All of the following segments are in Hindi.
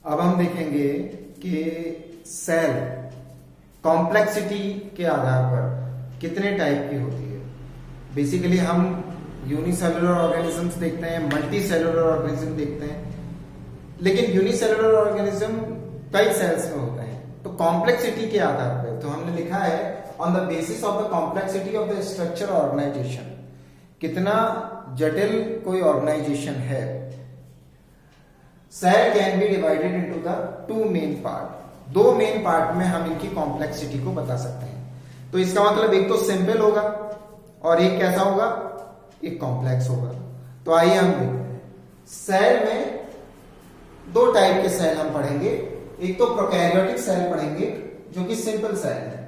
अब हम देखेंगे कि सेल कॉम्प्लेक्सिटी के आधार पर कितने टाइप की होती है। बेसिकली हम यूनिसेलुलर ऑर्गेनिजम्स देखते हैं, मल्टी सेलुलर ऑर्गेनिज्म देखते हैं, लेकिन यूनिसेलुलर ऑर्गेनिज्म कई सेल्स में होते हैं। तो कॉम्प्लेक्सिटी के आधार पर तो हमने लिखा है on the basis of the complexity of the structure organisation, कितना जटिल कोई ऑर्गेनाइजेशन है। Cell can be divided into the two main part, दो मेन पार्ट में हम इनकी कॉम्प्लेक्सिटी को बता सकते हैं। तो इसका मतलब एक तो सिंपल होगा और एक कैसा होगा, एक कॉम्प्लेक्स होगा। तो आइए हम देखते हैं। सेल में दो टाइप के सेल हम पढ़ेंगे, एक तो प्रोकैरियोटिक सेल पढ़ेंगे जो कि सिंपल सेल है,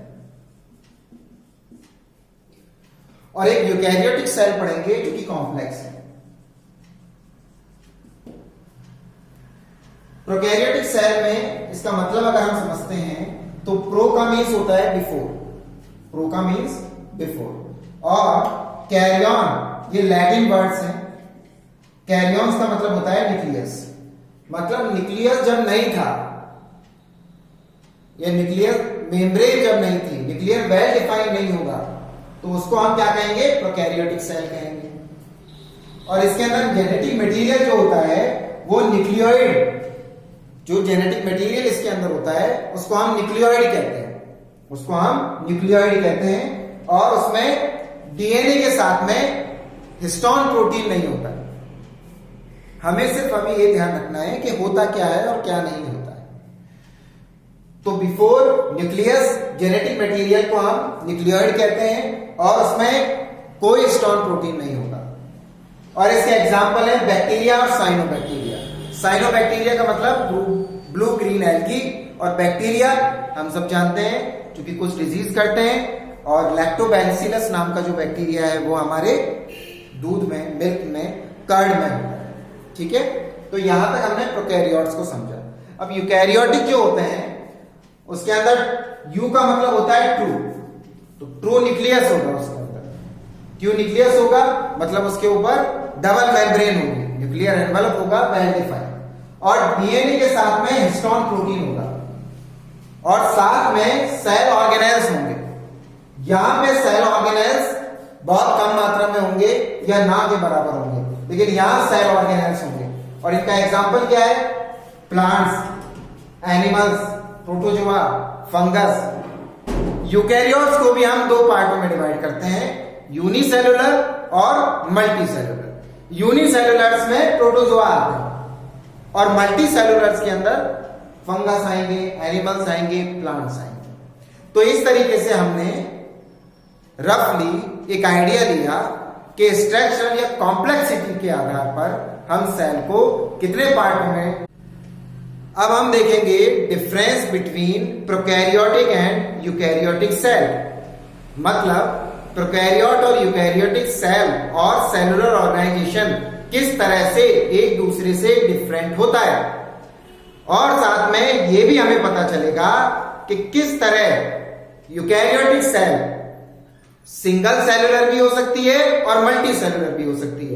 और एक यूकैरियोटिक सेल पढ़ेंगे जो कि कॉम्प्लेक्स है। प्रोकैरियोटिक सेल में इसका मतलब अगर हम समझते हैं तो प्रो का मीन्स होता है बिफोर, प्रो का मीन्स बिफोर, और कैरियन ये लैटिन वर्ड्स हैं। कैरियन का मतलब होता है न्यूक्लियस, मतलब न्यूक्लियस जब नहीं था, या न्यूक्लियर मेम्ब्रेन जब नहीं थी, न्यूक्लियर वेल डिफाइंड नहीं होगा, तो उसको हम क्या कहेंगे, प्रोकैरियोटिक सेल कहेंगे। और इसके अंदर जेनेटिक मटेरियल जो होता है वो न्यूक्लियोइड, जो जेनेटिक मटेरियल इसके अंदर होता है उसको हम न्यूक्लियोइड कहते हैं, उसको हम न्यूक्लियोइड कहते हैं। और उसमें डीएनए के साथ में हिस्टोन प्रोटीन नहीं होता। हमें सिर्फ अभी ये ध्यान रखना है कि होता क्या है और क्या नहीं होता है। तो बिफोर न्यूक्लियस जेनेटिक मटेरियल को हम न्यूक्लियोइड कहते हैं और उसमें कोई हिस्टोन प्रोटीन नहीं होगा। और इसके एग्जाम्पल है बैक्टीरिया और साइनोबैक्टीरिया। साइनोबैक्टीरिया का मतलब ब्लू ग्रीन एल्गी, और बैक्टीरिया हम सब जानते हैं क्योंकि कुछ डिजीज करते हैं। और लैक्टोबैसिलस नाम का जो बैक्टीरिया है वो हमारे दूध में, मिल्क में, कर्ड में होता है। ठीक है, तो यहां तक हमने प्रोकैरियोट्स को समझा। अब यूकैरियोटिक जो होते हैं उसके अंदर यू का मतलब होता है ट्रू, तो ट्रू न्यूक्लियस होगा उसके अंदर। क्यों न्यूक्लियस होगा, मतलब उसके ऊपर डबल मेम्ब्रेन होगी, न्यूक्लियर एनवेलप होगा वेल डिफाइंड, और डीएनए के साथ में हिस्टोन प्रोटीन होगा, और साथ में सेल ऑर्गेनेल्स होंगे। यहां पे सेल ऑर्गेनेल्स बहुत कम मात्रा में होंगे या ना के बराबर होंगे, लेकिन यहां सेल ऑर्गेनेल्स होंगे। और इनका एग्जांपल क्या है, plants, animals, protozoa, fungus. Eukaryotes को भी हम दो पार्टों में डिवाइड करते हैं, यूनिसेलुलर और मल्टी सेलुलर। यूनिसेलुलर्स में प्रोटोजोआ आते हैं और मल्टी सेलुलर्स के अंदर फंगस आएंगे, एनिमल्स आएंगे, प्लांट्स आएंगे। तो इस तरीके से हमने रफली एक आइडिया लिया कि स्ट्रक्चर या कॉम्प्लेक्सिटी के आधार पर हम सेल को कितने पार्टों में। अब हम देखेंगे difference between prokaryotic and eukaryotic cell, मतलब प्रोकैरियोट और यूकैरियोटिक सेल और सेलुलर ऑर्गेनाइजेशन किस तरह से एक दूसरे से डिफरेंट होता है। और साथ में यह भी हमें पता चलेगा कि किस तरह यूकैरियोटिक सेल सिंगल सेलुलर भी हो सकती है और मल्टी सेलुलर भी हो सकती है,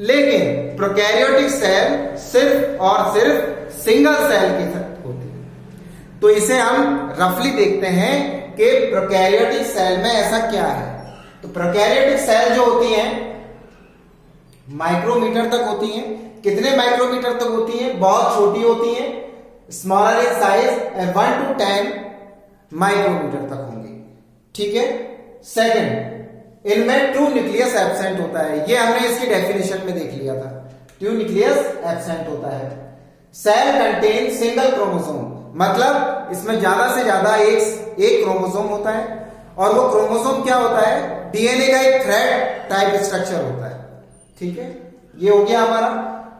लेकिन प्रोकैरियोटिक सेल सिर्फ और सिर्फ सिंगल सेल के साथ होती है। तो इसे हम रफली देखते हैं कि प्रोकैरियोटिक सेल में ऐसा क्या है। तो प्रोकैरियोटिक सेल जो होती हैं माइक्रोमीटर तक होती हैं। कितने माइक्रोमीटर तक होती हैं, बहुत छोटी होती हैं, smaller in size 1 to 10 micrometre तक होंगी। ठीक है, सेकंड, इनमें ट्रू न्यूक्लियस एब्सेंट होता है, ये हमने इसकी डेफिनेशन में देख लिया था, ट्रू न्यूक्लियस एब्सेंट होता है। सेल कंटेन सिंगल क्रोमोसोम, मतलब इसमें ज्यादा से ज्यादा एक क्रोमोसोम होता है, और वो क्रोमोसोम क्या होता है, डीएनए का एक थ्रेड टाइप स्ट्रक्चर होता है। ठीक है, ये हो गया हमारा।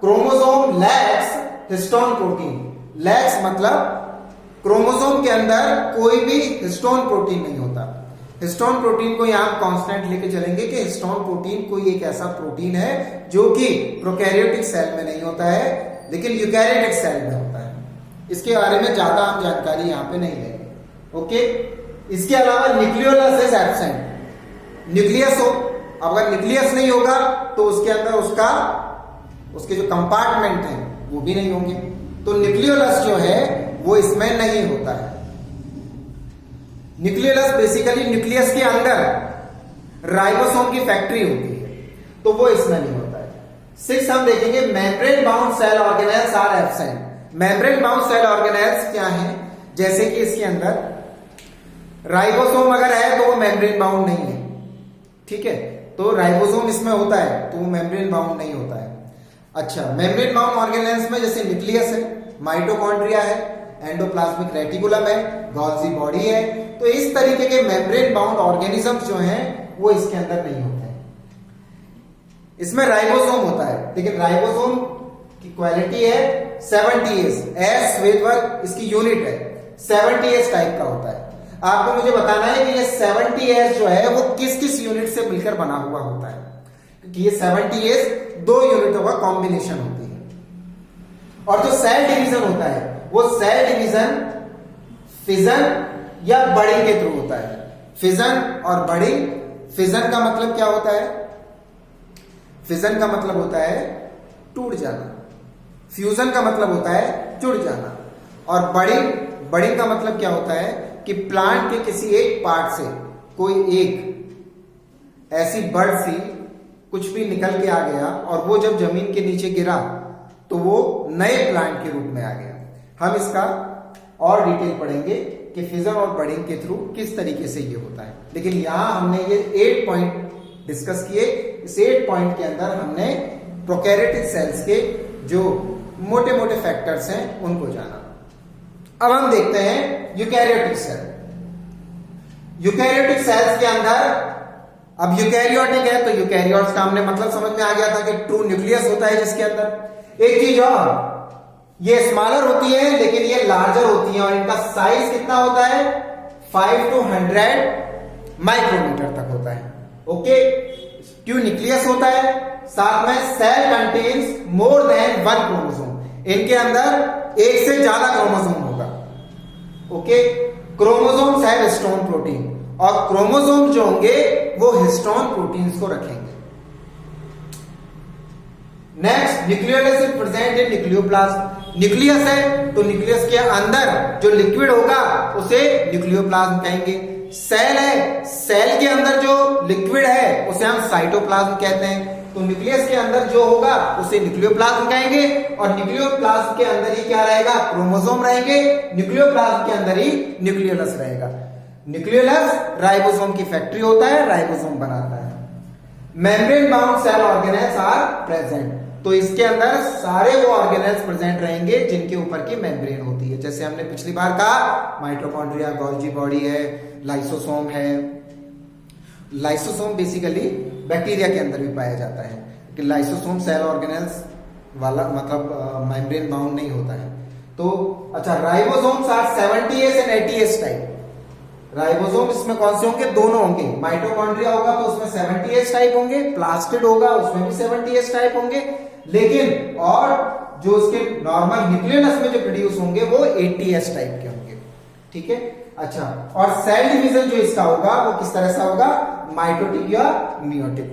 Chromosome lakhs histone protein, lakhs मतलब क्रोमोसोम के अंदर कोई भी हिस्टोन प्रोटीन नहीं होता। हिस्टोन प्रोटीन को यहां कांस्टेंट लेके चलेंगे कि हिस्टोन प्रोटीन कोई एक ऐसा प्रोटीन है जो कि प्रोकैरियोटिक सेल में नहीं होता है लेकिन यूकैरियोटिक सेल में होता है। इसके बारे में ज्यादा हम जानकारी यहां पे नहीं लेंगे। ओके, इसके अलावा न्यूक्लियोलस इज एब्सेंट, न्यूक्लियस हो, अगर न्यूक्लियस नहीं होगा तो उसके अंदर उसके जो कंपार्टमेंट है वो भी नहीं होंगे। तो न्यूक्लियोलस जो है वो इसमें नहीं होता है। न्यूक्लियोलस बेसिकली न्यूक्लियस के अंदर राइबोसोम की फैक्ट्री होती है, तो वो इसमें नहीं होता है। 6 हम देखेंगे membrane bound cell organelles are absent. Membrane bound cell organelles क्या है? जैसे कि इसके अंदर राइबोसोम अगर है तो वो मेम्ब्रेन बाउंड नहीं है, ठीक है, तो राइबोसोम इसमें होता है तो वो मेम्ब्रेन बाउंड नहीं होता है। अच्छा, मेम्ब्रेन बाउंड ऑर्गेनेल्स में जैसे न्यूक्लियस है, माइटोकॉन्ड्रिया है, एंडोप्लाज्मिक रेटिकुलम है, गोल्जी बॉडी है, तो इस तरीके के मेम्ब्रेन बाउंड ऑर्गेनिजम्स जो हैं वो इसके अंदर नहीं होते हैं। इसमें राइबोसोम होता है, लेकिन राइबोसोम की क्वालिटी है 70S, एस स्वेदवर्ग इसकी यूनिट है, 70S टाइप का होता है। आपको मुझे बताना है कि ये 70S जो है वो किस किस यूनिट से मिलकर बना हुआ होता है, क्योंकि ये 70S 2 यूनिटों का कॉम्बिनेशन होती है। और जो सेल डिवीजन होता है वो सेल डिवीजन फिजन या बडिंग के थ्रू होता है। फिजन और बडिंग, फिजन का मतलब क्या होता है? फिजन का मतलब होता है टूट जाना, फ्यूजन का मतलब होता है जुड़ जाना, और बडिंग का मतलब क्या होता है कि प्लांट के किसी एक पार्ट से कोई एक ऐसी बर्ड सी कुछ भी निकल के आ गया और वो जब जमीन के नीचे गिरा तो वो नए प्लांट के रूप में आ गया। हम इसका और डिटेल पढ़ेंगे कि फिजन और बडिंग के थ्रू किस तरीके से ये होता है, लेकिन यहां हमने ये 8 पॉइंट डिस्कस किए। इस 8 पॉइंट के अंदर हमने प्रोकैरियोटिक सेल्स के जो मोटे मोटे फैक्टर्स हैं उनको जाना। अब हम देखते हैं यूकैरियोटिक सेल। यूकैरियोटिक सेल्स के अंदर, अब यूकैरियोटिक है तो यूकैरियोट्स का हमने मतलब समझ में आ गया था कि ट्रू न्यूक्लियस होता है जिसके अंदर। एक चीज और, ये स्मॉलर होती है लेकिन ये लार्जर होती है, और इनका साइज कितना होता है? 5 to 100 माइक्रोमीटर तक होता है। ओके, ट्रू न्यूक्लियस होता है, साथ में cell contains more than 1 chromosome, इनके अंदर एक से ज्यादा क्रोमोसोम होगा। Okay, chromosomes have histone protein, और क्रोमोसोम जो होंगे वो हिस्टोन प्रोटीन्स को रखेंगे। Next, nucleolus is present in nucleoplasm. Nucleus है तो न्यूक्लियस के अंदर जो लिक्विड होगा उसे न्यूक्लियोप्लाज्म कहेंगे। सेल है, सेल के अंदर जो लिक्विड है उसे हम साइटोप्लाज्म कहते हैं। तो न्यूक्लियस के अंदर जो होगा उसे न्यूक्लियोप्लाज्म कहेंगे, और न्यूक्लियोप्लाज्म के अंदर ही क्या रहेगा? क्रोमोसोम रहेंगे। न्यूक्लियोप्लाज्म के अंदर ही न्यूक्लियोलस रहेगा। न्यूक्लियोलस राइबोसोम की फैक्ट्री होता है, राइबोसोम बनाता है। Membrane bound cell organelles are present, तो इसके अंदर सारे वो ऑर्गेनेल्स प्रेजेंट रहेंगे जिनके ऊपर की मेम्ब्रेन होती है। जैसे हमने पिछली बार कहा, माइटोकॉन्ड्रिया, गोल्जी बॉडी है, लाइसोसोम है। लाइसोसोम बेसिकली बैक्टीरिया के अंदर भी पाया जाता है, कि लाइसोसोम सेल ऑर्गेनेल्स वाला मतलब मेम्ब्रेन बाउंड नहीं होता है। तो अच्छा, ribosomes are 70S and 80S type. Ribosome इसमें कौन से होंगे? दोनों होंगे। माइटोकॉन्ड्रिया होगा तो उसमें 70S टाइप होंगे, प्लास्टिड होगा उसमें भी 70S टाइप होंगे, लेकिन और जो उसके नॉर्मल न्यूक्लियोलस में जो प्रोड्यूस होंगे वो 80S टाइप के होंगे। ठीक है, अच्छा, और सेल डिवीजन जो इसका होगा वो किस तरह से होगा? माइटोटिक या मियोटिक।